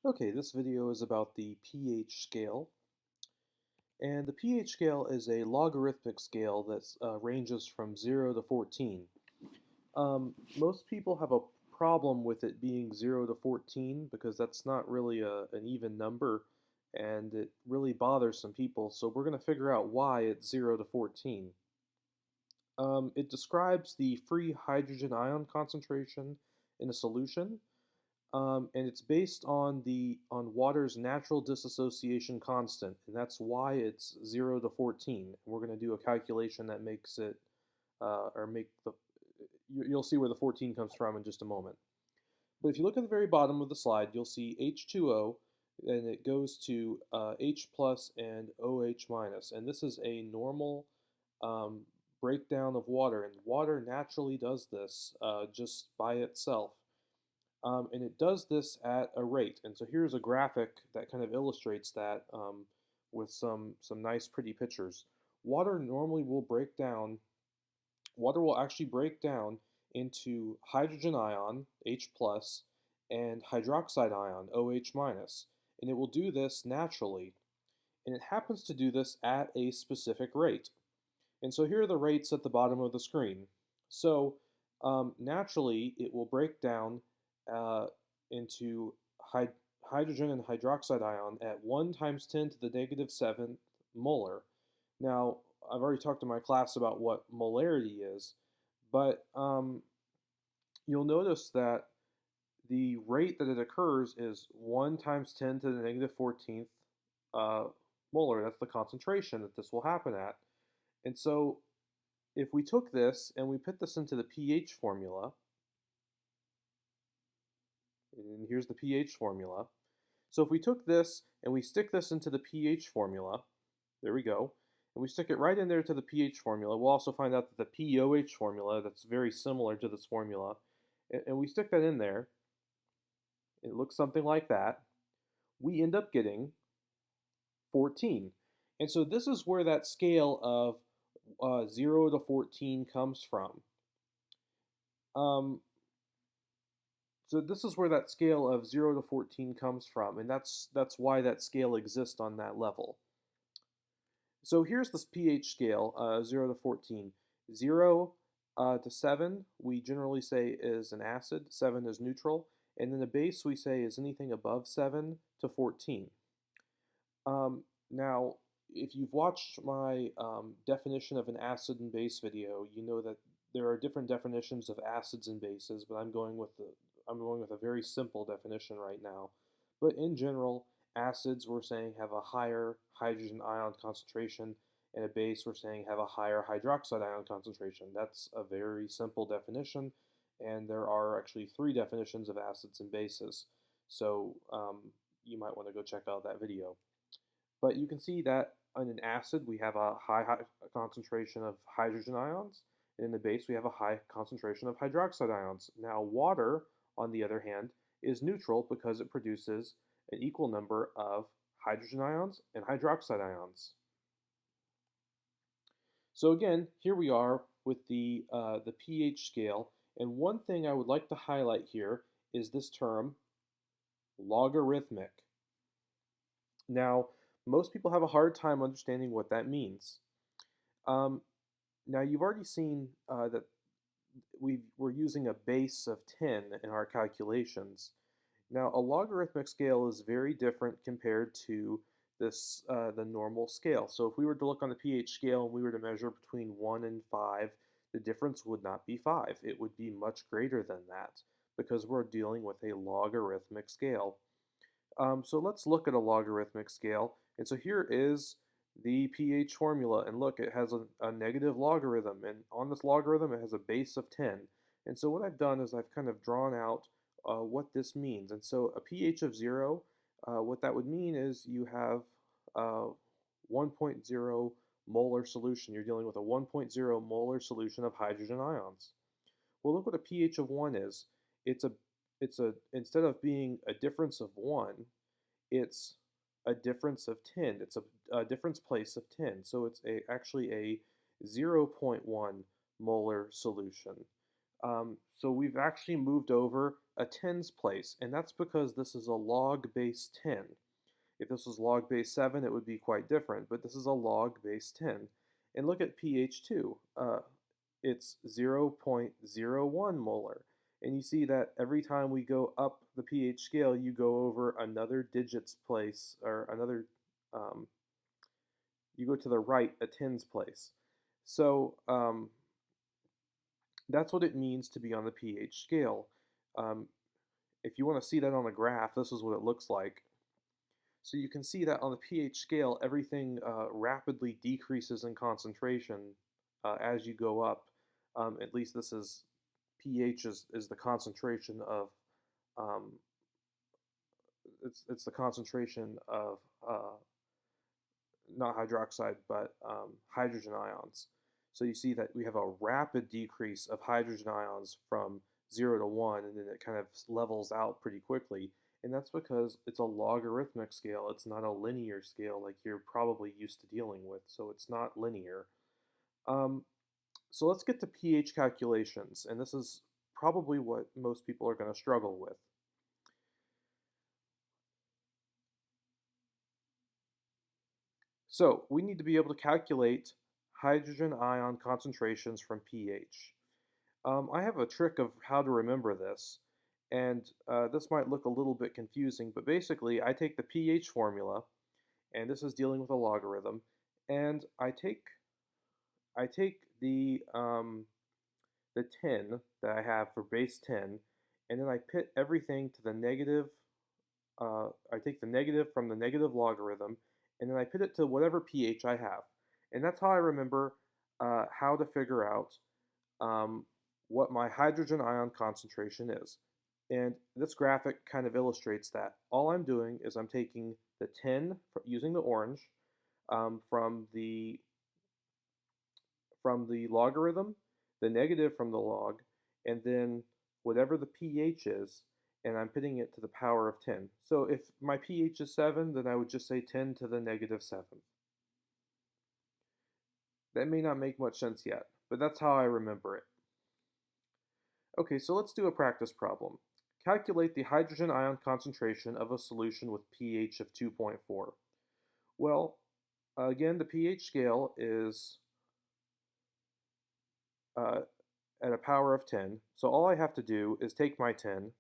Okay, this video is about the pH scale. And the pH scale is a logarithmic scale that ranges from 0 to 14. Most people have a problem with it being 0 to 14 because that's not really an even number and it really bothers some people. So we're going to figure out why it's 0 to 14. It describes the free hydrogen ion concentration in a solution. And it's based on water's natural dissociation constant, and that's why it's 0 to 14. And we're going to do a calculation that makes it, or make the, you'll see where the 14 comes from in just a moment. But if you look at the very bottom of the slide, you'll see H2O, and it goes to H plus and OH minus, and this is a normal breakdown of water, and water naturally does this just by itself. And it does this at a rate. And so here's a graphic that kind of illustrates that with some nice pretty pictures. Water normally will break down, water will actually break down into hydrogen ion, H plus, and hydroxide ion, OH minus. And it will do this naturally. And it happens to do this at a specific rate. And so here are the rates at the bottom of the screen. So naturally, it will break down into hydrogen and hydroxide ion at 1 times 10 to the negative 7th molar. Now, I've already talked to my class about what molarity is, but you'll notice that the rate that it occurs is 1 times 10 to the negative 14th molar. That's the concentration that this will happen at. And so if we took this and we put this into the pH formula, and here's the pH formula. So if we took this and we stick this into the pH formula, there we go, and we stick it right in there to the pH formula, we'll also find out that the POH formula, that's very similar to this formula, and we stick that in there, it looks something like that, we end up getting 14. And so this is where that scale of 0 to 14 comes from. So this is where that scale of 0 to 14 comes from, and that's why that scale exists on that level. So here's this pH scale, 0 to 14. 0 to 7, we generally say is an acid, 7 is neutral, and then the base we say is anything above 7 to 14. Now, if you've watched my definition of an acid and base video, you know that there are different definitions of acids and bases, but I'm going with a very simple definition right now. But in general, acids we're saying have a higher hydrogen ion concentration, and a base we're saying have a higher hydroxide ion concentration. That's a very simple definition, and there are actually 3 definitions of acids and bases. So you might want to go check out that video. But you can see that in an acid we have a high concentration of hydrogen ions, and in the base we have a high concentration of hydroxide ions. Now water, on the other hand, is neutral because it produces an equal number of hydrogen ions and hydroxide ions. So again, here we are with the pH scale, and one thing I would like to highlight here is this term, logarithmic. Now, most people have a hard time understanding what that means. Now, you've already seen that we're using a base of 10 in our calculations. Now, a logarithmic scale is very different compared to this the normal scale. So if we were to look on the pH scale and we were to measure between 1 and 5, the difference would not be 5. It would be much greater than that because we're dealing with a logarithmic scale. So let's look at a logarithmic scale. And so here is the pH formula, and look, it has a negative logarithm, and on this logarithm it has a base of 10. And so what I've done is I've kind of drawn out what this means. And so a pH of 0, what that would mean is you have 1.0 molar solution. You're dealing with a 1.0 molar solution of hydrogen ions. Well, look what a pH of 1 is. It's a instead of being a difference of 1, it's a difference of 10. It's a difference place of 10. So it's actually a 0.1 molar solution. So we've actually moved over a tens place, and that's because this is a log base 10. If this was log base 7, it would be quite different, but this is a log base 10. And look at pH 2. It's 0.01 molar. And you see that every time we go up the pH scale, you go over another digits place, or another, you go to the right a tens place. So that's what it means to be on the pH scale. Um, if you want to see that on a graph, this is what it looks like. So you can see that on the pH scale, everything rapidly decreases in concentration as you go up. At least this is pH is the concentration of it's the concentration of not hydroxide but hydrogen ions. So you see that we have a rapid decrease of hydrogen ions from 0 to 1, and then it kind of levels out pretty quickly. And that's because it's a logarithmic scale. It's not a linear scale like you're probably used to dealing with. So it's not linear. So let's get to pH calculations. And this is probably what most people are going to struggle with. So we need to be able to calculate hydrogen ion concentrations from pH. I have a trick of how to remember this, and this might look a little bit confusing, but basically I take the pH formula, and this is dealing with a logarithm, and I take the 10 that I have for base 10, and then I put everything to the negative, I take the negative from the negative logarithm, and then I put it to whatever pH I have. And that's how I remember how to figure out what my hydrogen ion concentration is. And this graphic kind of illustrates that. All I'm doing is I'm taking the 10, using the orange, from the logarithm, the negative from the log, and then whatever the pH is, and I'm putting it to the power of 10. So if my pH is 7, then I would just say 10 to the negative 7. That may not make much sense yet, but that's how I remember it. Okay, so let's do a practice problem. Calculate the hydrogen ion concentration of a solution with pH of 2.4. Well, again, the pH scale is at a power of 10, so all I have to do is take my 10,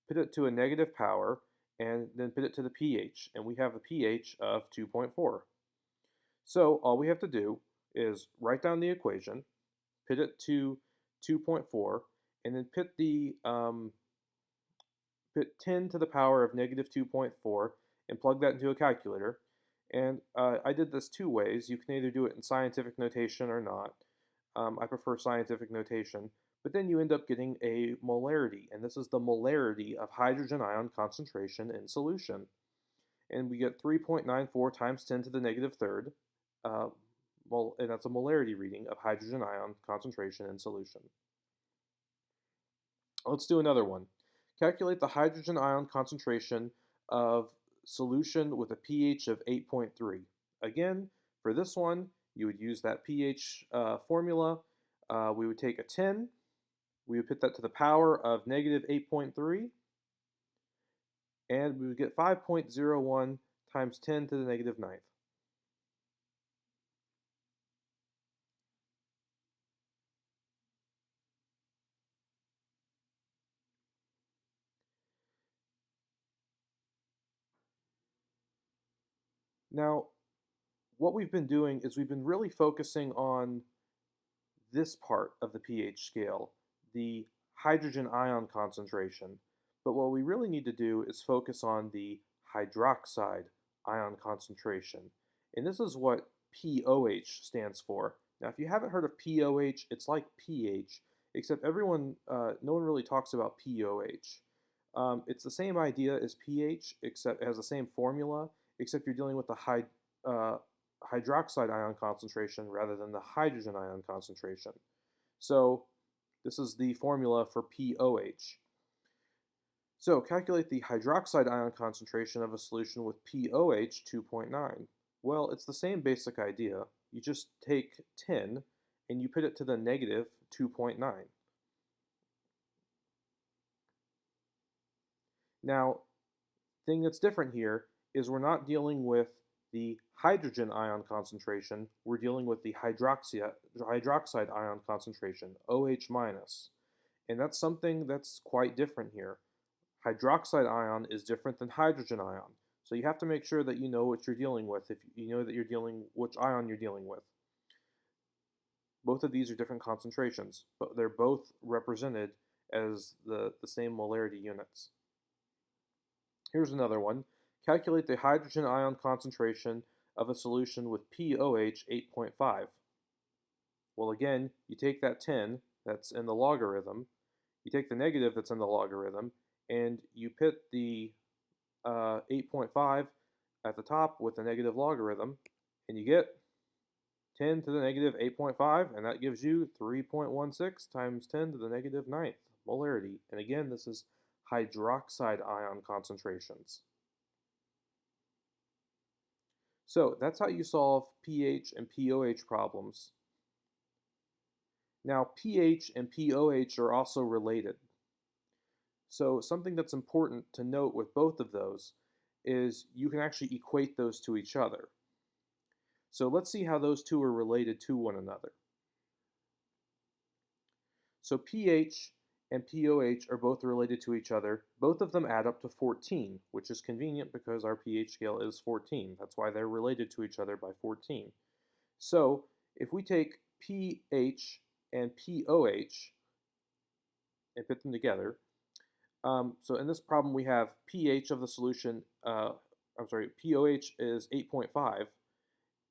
put it to a negative power, and then put it to the pH, and we have a pH of 2.4. So all we have to do is write down the equation, put it to 2.4, and then put 10 to the power of negative 2.4 and plug that into a calculator. And I did this two ways. You can either do it in scientific notation or not. I prefer scientific notation. But then you end up getting a molarity, and this is the molarity of hydrogen ion concentration in solution. And we get 3.94 times 10 to the negative third, and that's a molarity reading of hydrogen ion concentration in solution. Let's do another one. Calculate the hydrogen ion concentration of solution with a pH of 8.3. Again, for this one, you would use that pH formula. We would take a 10, we would put that to the power of negative 8.3, and we would get 5.01 times 10 to the negative 9th. Now, what we've been doing is we've been really focusing on this part of the pH scale, the hydrogen ion concentration. But what we really need to do is focus on the hydroxide ion concentration. And this is what POH stands for. Now, if you haven't heard of POH, it's like pH, except no one really talks about POH. It's the same idea as pH, except it has the same formula, except you're dealing with the hydroxide ion concentration rather than the hydrogen ion concentration. So this is the formula for POH. So calculate the hydroxide ion concentration of a solution with POH 2.9. Well, it's the same basic idea. You just take 10 and you put it to the negative 2.9. Now, thing that's different here is we're not dealing with the hydrogen ion concentration, we're dealing with the hydroxide ion concentration, OH minus. And that's something that's quite different here. Hydroxide ion is different than hydrogen ion. So you have to make sure that you know what you're dealing with, if you know that which ion you're dealing with. Both of these are different concentrations, but they're both represented as the same molarity units. Here's another one. Calculate the hydrogen ion concentration of a solution with pOH 8.5. Well, again, you take that 10 that's in the logarithm, you take the negative that's in the logarithm, and you put the 8.5 at the top with the negative logarithm, and you get 10 to the negative 8.5, and that gives you 3.16 times 10 to the negative 9th molarity. And again, this is hydroxide ion concentrations. So that's how you solve pH and pOH problems. Now, pH and pOH are also related. So something that's important to note with both of those is you can actually equate those to each other. So let's see how those two are related to one another. So pH and pOH are both related to each other. Both of them add up to 14, which is convenient because our pH scale is 14. That's why they're related to each other by 14. So if we take pH and pOH and put them together, so in this problem we have pH of the solution, pOH is 8.5,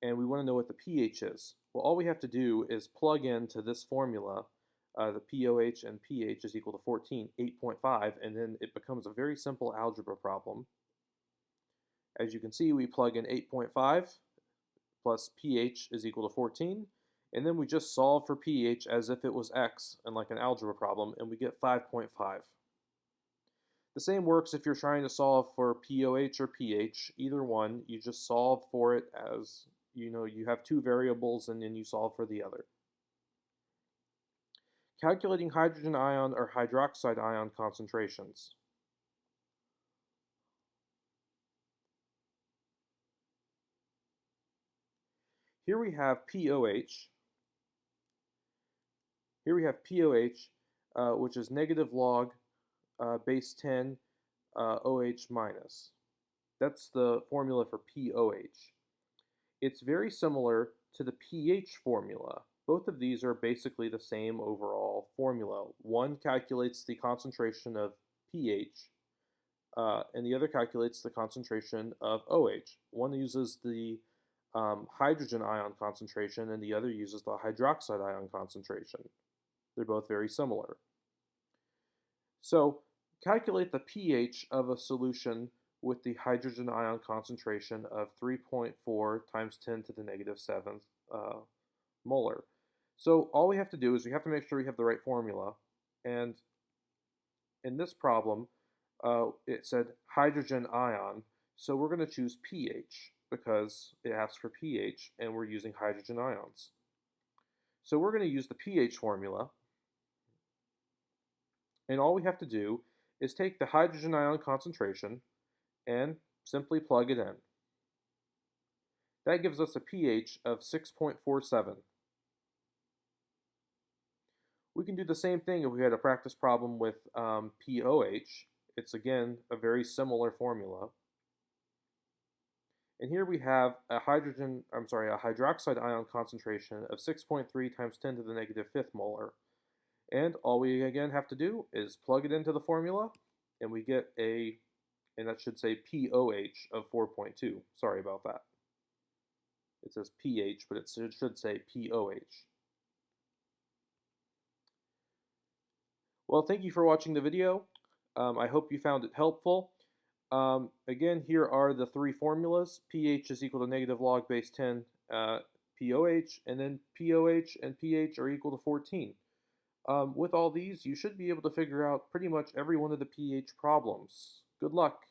and we want to know what the pH is. Well, all we have to do is plug into this formula, the pOH and pH is equal to 14, 8.5, and then it becomes a very simple algebra problem. As you can see, we plug in 8.5 plus pH is equal to 14, and then we just solve for pH as if it was x and like an algebra problem, and we get 5.5. The same works if you're trying to solve for pOH or pH, either one, you just solve for it as, you have two variables and then you solve for the other. Calculating hydrogen ion or hydroxide ion concentrations. Here we have pOH. Which is negative log base 10 OH minus. That's the formula for pOH. It's very similar to the pH formula. Both of these are basically the same overall formula. One calculates the concentration of pH, and the other calculates the concentration of OH. One uses the hydrogen ion concentration, and the other uses the hydroxide ion concentration. They're both very similar. So calculate the pH of a solution with the hydrogen ion concentration of 3.4 times 10 to the negative 7th molar. So all we have to do is we have to make sure we have the right formula. And in this problem, it said hydrogen ion, so we're going to choose pH because it asks for pH and we're using hydrogen ions. So we're going to use the pH formula, and all we have to do is take the hydrogen ion concentration and simply plug it in. That gives us a pH of 6.47. We can do the same thing if we had a practice problem with pOH. It's again a very similar formula. And here we have a hydroxide ion concentration of 6.3 times 10 to the negative 5th molar. And all we again have to do is plug it into the formula, and we get and that should say pOH of 4.2. Sorry about that. It says pH, but it should say pOH. Well, thank you for watching the video. I hope you found it helpful. Again, here are the three formulas. pH is equal to negative log base 10 pOH, and then pOH and pH are equal to 14. With all these, you should be able to figure out pretty much every one of the pH problems. Good luck.